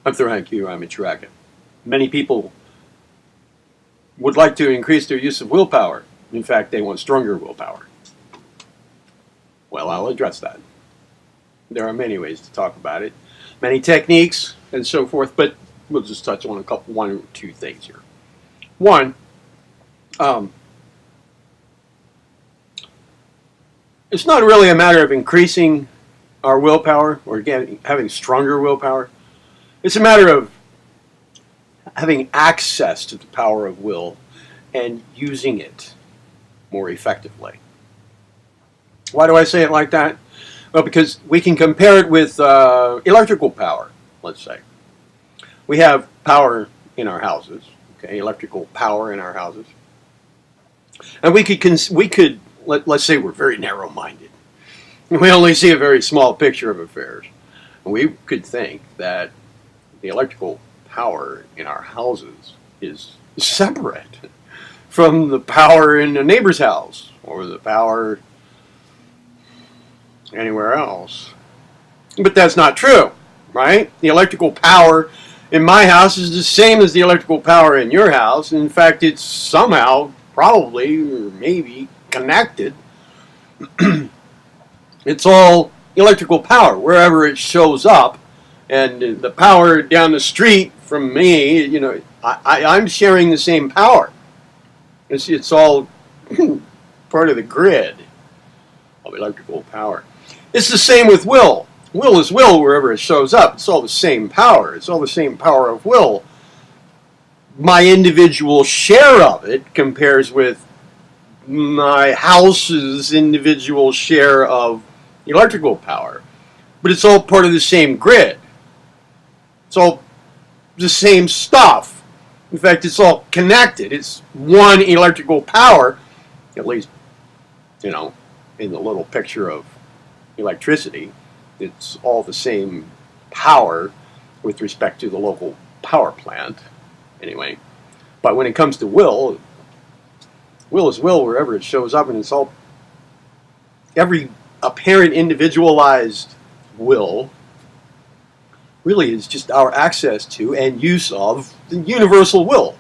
I'm Tharank Ramitchuraka. Many people would like to increase their use of willpower. In fact, they want stronger willpower. Well, I'll address that. There are many ways to talk about it, many techniques and so forth, but we'll just touch on one or two things here. One, it's not really a matter of increasing our willpower or having stronger willpower. It's a matter of having access to the power of will and using it more effectively. Why do I say it like that? Well, because we can compare it with electrical power, let's say. We have power in our houses, okay, electrical power in our houses. And let's say we're very narrow-minded. We only see a very small picture of affairs. And we could think that the electrical power in our houses is separate from the power in a neighbor's house or the power anywhere else. But that's not true, right? The electrical power in my house is the same as the electrical power in your house. In fact, it's somehow, probably, or maybe connected. It's all electrical power wherever it shows up. And the power down the street from me, you know, I'm sharing the same power. It's all part of the grid of electrical power. It's the same with will. Will is will wherever it shows up. It's all the same power. It's all the same power of will. My individual share of it compares with my house's individual share of electrical power. But it's all part of the same grid. It's all the same stuff. In fact, it's all connected. It's one electrical power, at least, you know, in the little picture of electricity. It's all the same power with respect to the local power plant, anyway. But when it comes to will is will wherever it shows up, and it's all, every apparent individualized will really is just our access to and use of the universal will.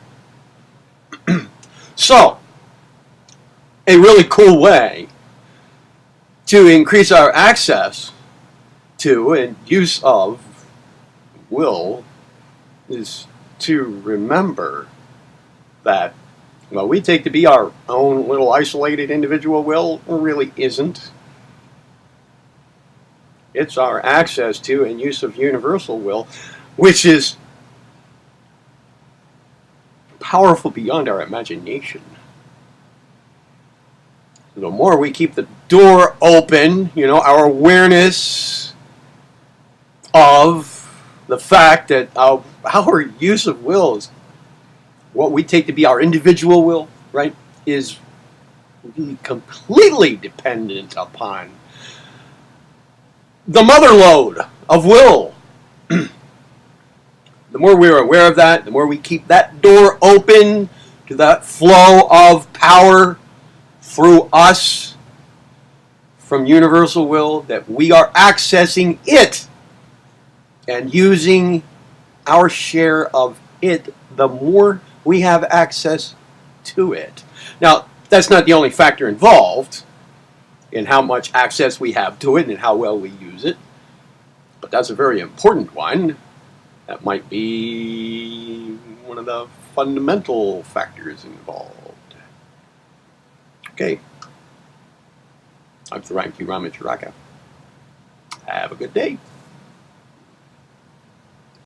So, a really cool way to increase our access to and use of will is to remember that what we take to be our own little isolated individual will really isn't. It's our access to and use of universal will, which is powerful beyond our imagination. The more we keep the door open, you know, our awareness of the fact that our use of will is what we take to be our individual will, right, is really completely dependent upon the mother lode of will. The more we're aware of that, the more we keep that door open to that flow of power through us from universal will, that we are accessing it and using our share of it, the more we have access to it. Now, that's not the only factor involved in how much access we have to it and how well we use it, but that's a very important one. That might be one of the fundamental factors involved. Okay. I'm Tharank Ramitchuraka. Have a good day.